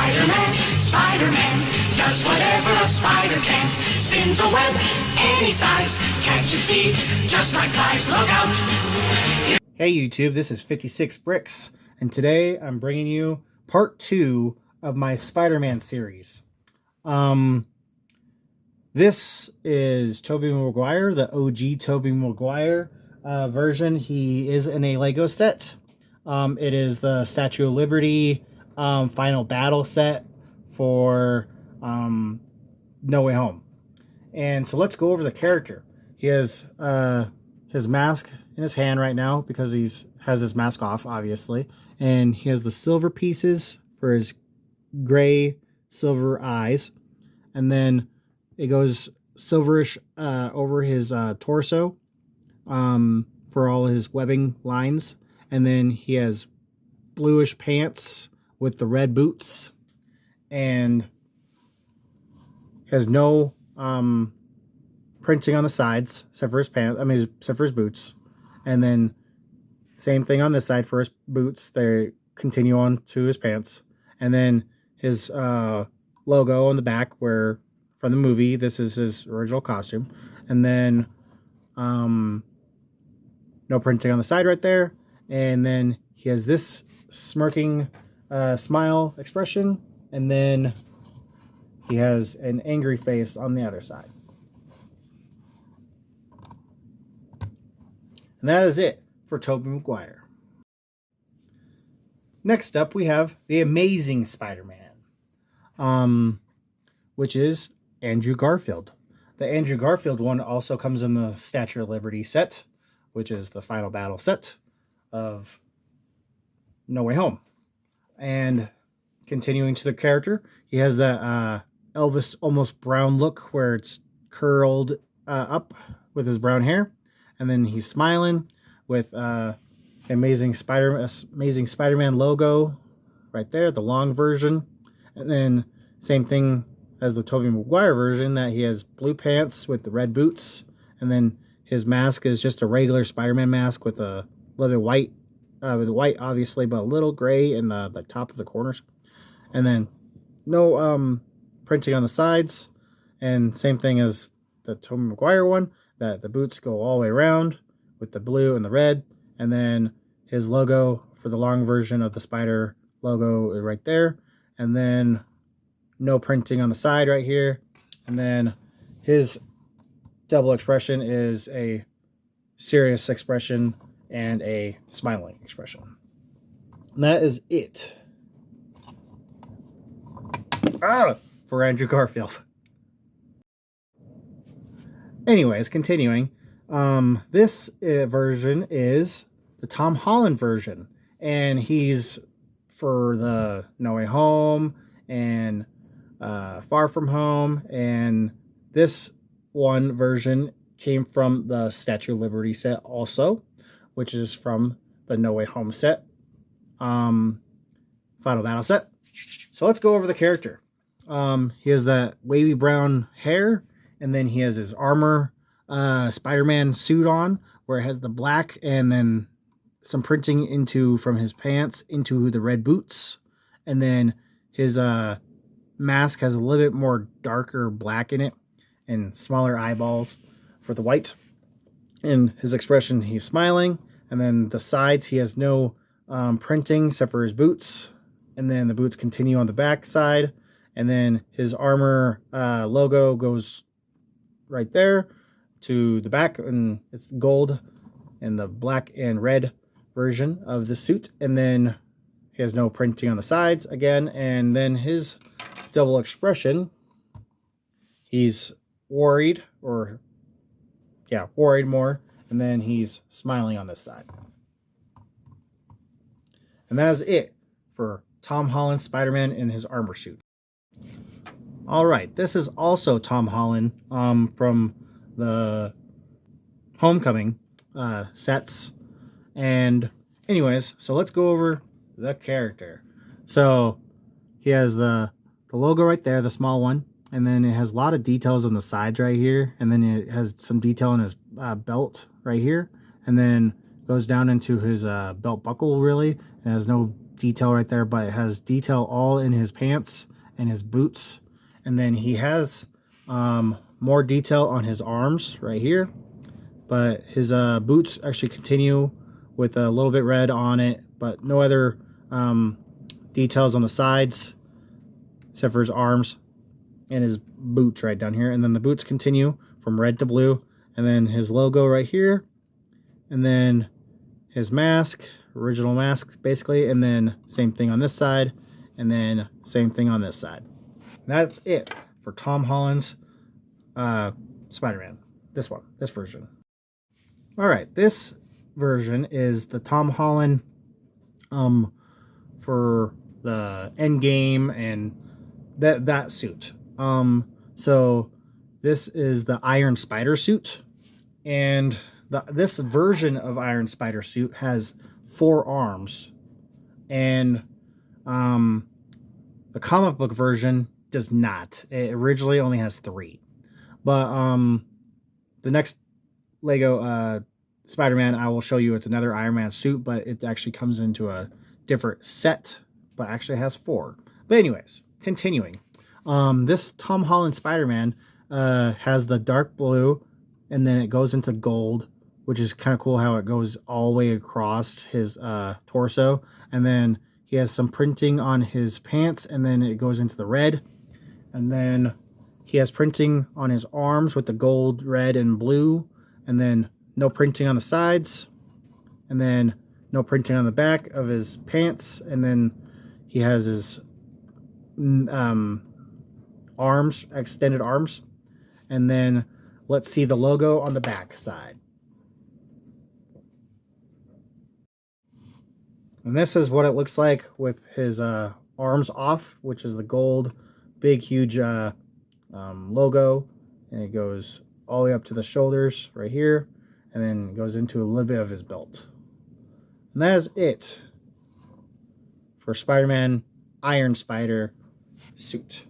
Spider-Man, Spider-Man, does whatever a spider can. Spins a web any size, catches thieves just like flies. Look out! Hey YouTube, this is 56 Bricks, and today I'm bringing you part 2 of my Spider-Man series. This is Tobey Maguire, the OG Tobey Maguire version. He is in a Lego set. It is the Statue of Liberty final battle set for No Way Home. And so let's go over the character. He has his mask in his hand right now because has his mask off, obviously. And he has the silver pieces for his gray silver eyes. And then it goes silverish over his torso for all his webbing lines. And then he has bluish pants with the red boots. And has no printing on the sides except for his pants. Except for his boots. And then same thing on this side for his boots. They continue on to his pants. And then his logo on the back where from the movie, this is his original costume. And then no printing on the side right there. And then he has this smirking smile expression. And then he has an angry face on the other side. And that is it for Tobey Maguire. Next up, we have the Amazing Spider-Man, which is Andrew Garfield. The Andrew Garfield one also comes in the Statue of Liberty set, which is the final battle set of No Way Home. And continuing to the character, he has that Elvis almost brown look where it's curled up with his brown hair. And then he's smiling with Amazing Spider-Man logo right there, the long version. And then same thing as the Tobey Maguire version, that he has blue pants with the red boots. And then his mask is just a regular Spider-Man mask with a little white, obviously, but a little gray in the top of the corners. And then no printing on the sides. And same thing as the Tobey Maguire one, that the boots go all the way around with the blue and the red. And then his logo for the long version of the spider logo is right there. And then no printing on the side right here. And then his double expression is a serious expression and a smiling expression. And that is it for Andrew Garfield. Anyways, continuing. This version is the Tom Holland version. And he's for the No Way Home and Far From Home. And this one version came from the Statue of Liberty set also, which is from the No Way Home set. Final battle set. So let's go over the character. He has that wavy brown hair. And then he has his armor Spider-Man suit on, where it has the black and then some printing from his pants into the red boots. And then his mask has a little bit more darker black in it and smaller eyeballs for the white. And his expression, he's smiling. And then the sides, he has no printing except for his boots. And then the boots continue on the back side. And then his armor logo goes right there to the back, and it's gold and the black and red version of the suit. And then he has no printing on the sides again. And then his double expression, he's worried more, and then he's smiling on this side. And that is it for Tom Holland Spider-Man in his armor suit. All right, this is also Tom Holland from the Homecoming sets. And anyways, so let's go over the character. So he has the logo right there, the small one. And then it has a lot of details on the sides right here. And then it has some detail on his belt right here. And then goes down into his belt buckle, really. It has no detail right there, but it has detail all in his pants and his boots. And then he has more detail on his arms right here, but his boots actually continue with a little bit red on it, but no other details on the sides except for his arms and his boots right down here. And then the boots continue from red to blue, and then his logo right here, and then his mask, original mask basically, and then same thing on this side, and then same thing on this side. And that's it for Tom Holland's Spider-Man. This version. All right, this version is the Tom Holland for the Endgame and that suit. So this is the Iron Spider suit, and this version of Iron Spider suit has 4 arms, and the comic book version does not. It originally only has 3, but the next Lego Spider-Man I will show you, it's another Iron Man suit, but it actually comes into a different set, but actually has 4. But anyways, continuing. This Tom Holland Spider-Man has the dark blue, and then it goes into gold, which is kind of cool how it goes all the way across his torso. And then he has some printing on his pants, and then it goes into the red. And then he has printing on his arms with the gold, red, and blue. And then no printing on the sides. And then no printing on the back of his pants. And then he has his arms, extended arms. And then let's see the logo on the back side. And this is what it looks like with his arms off, which is the gold, big, huge logo. And it goes all the way up to the shoulders right here. And then it goes into a little bit of his belt. And that is it for Spider-Man Iron Spider suit.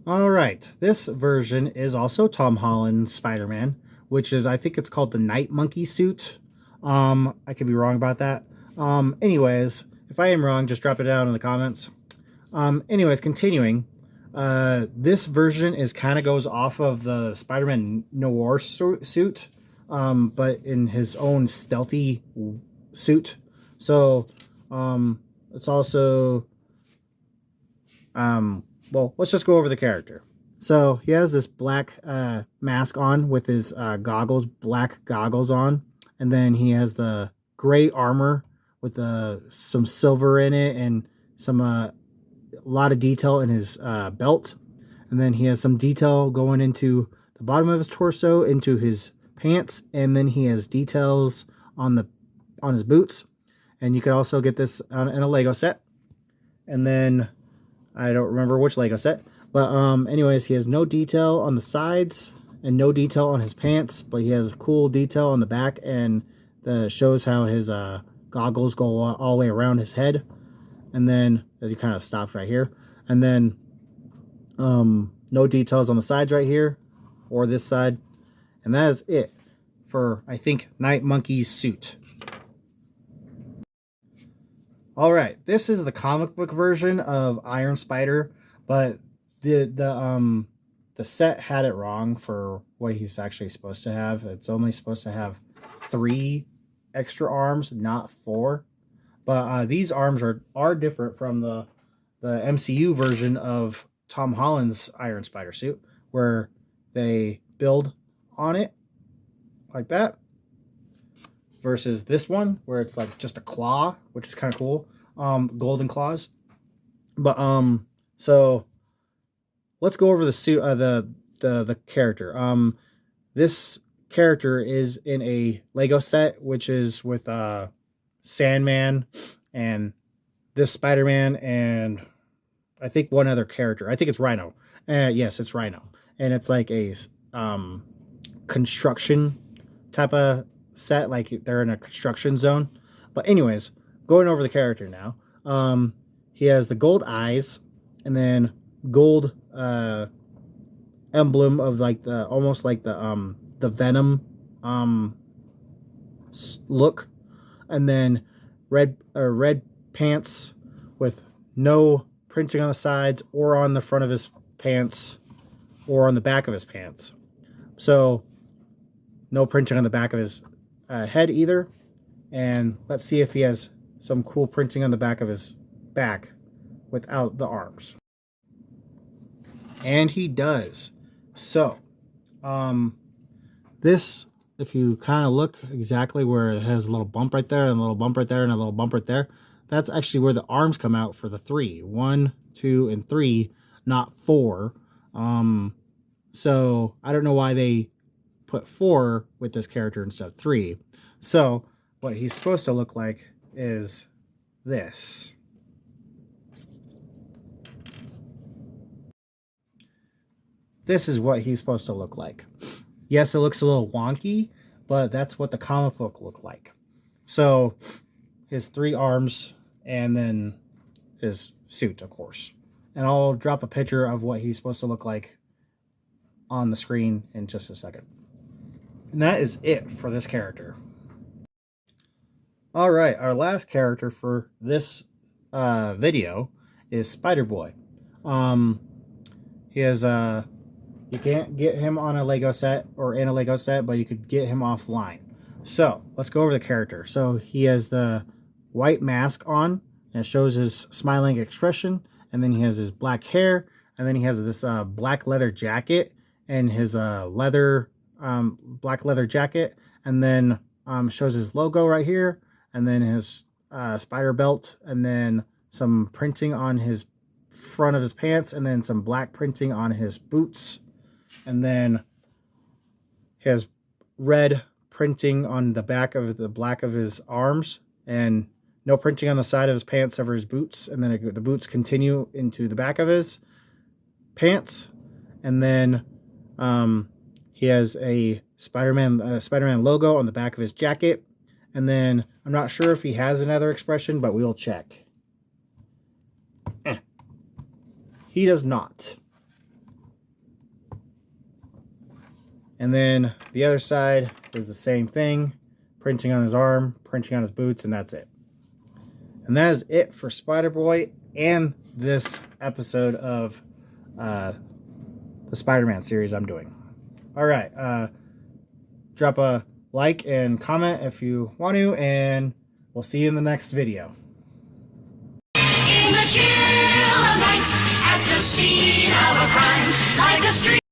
All right, this version is also Tom Holland's Spider-Man, which is, I think it's called the Night Monkey suit. I could be wrong about that. Anyways, if I am wrong, just drop it down in the comments. Anyways, continuing. This version is kind of goes off of the Spider-Man Noir suit, but in his own stealthy suit. So, it's also, well, let's just go over the character. So he has this black mask on with his goggles, black goggles on. And then he has the gray armor with some silver in it and some a lot of detail in his belt. And then he has some detail going into the bottom of his torso, into his pants, and then he has details on his boots. And you could also get this in a Lego set. And then I don't remember which Lego set, but anyways, he has no detail on the sides and no detail on his pants, but he has cool detail on the back, and shows how his goggles go all the way around his head. And then he kind of stops right here. And then no details on the sides right here or this side. And that is it for, I think, Night Monkey's suit. All right, this is the comic book version of Iron Spider, but the set had it wrong for what he's actually supposed to have. It's only supposed to have 3 extra arms, not 4. But these arms are different from the MCU version of Tom Holland's Iron Spider suit, where they build on it like that, versus this one where it's like just a claw, which is kind of cool, golden claws. But so let's go over the suit, the character. This character is in a Lego set, which is with Sandman and this Spider-Man and I think one other character. I think it's Rhino. Yes, it's Rhino, and it's like a construction type of set, like they're in a construction zone. But anyways, going over the character now. He has the gold eyes, and then gold emblem of like the almost like the Venom look, and then red pants with no printing on the sides or on the front of his pants or on the back of his pants. So no printing on the back of his head either. And let's see if he has some cool printing on the back of his back without the arms. And he does. So this, if you kind of look exactly where it has a little bump right there and a little bump right there and a little bump right there, that's actually where the arms come out for the 3. 1, 2, and 3, not 4. So I don't know why they put 4 with this character instead of 3. So what he's supposed to look like is this. This is what he's supposed to look like. Yes, it looks a little wonky, but that's what the comic book looked like. So his 3 arms and then his suit, of course. And I'll drop a picture of what he's supposed to look like on the screen in just a second. And that is it for this character. All right, our last character for this video is Spider-Boy. He has you can't get him on a Lego set or in a Lego set, but you could get him offline. So let's go over the character. So he has the white mask on, and it shows his smiling expression. And then he has his black hair, and then he has this black leather jacket, and his black leather jacket, and then shows his logo right here, and then his spider belt, and then some printing on his front of his pants, and then some black printing on his boots, and then his red printing on the back of the black of his arms, and no printing on the side of his pants over his boots, and then the boots continue into the back of his pants, and then he has a Spider-Man logo on the back of his jacket, and then I'm not sure if he has another expression, but we'll check. He does not. And then the other side is the same thing, printing on his arm, printing on his boots, and that's it. And that is it for Spider-Boy and this episode of the Spider-Man series I'm doing. All right, drop a like and comment if you want to, and we'll see you in the next video. In the chill of night, at the scene of a crime, like a street.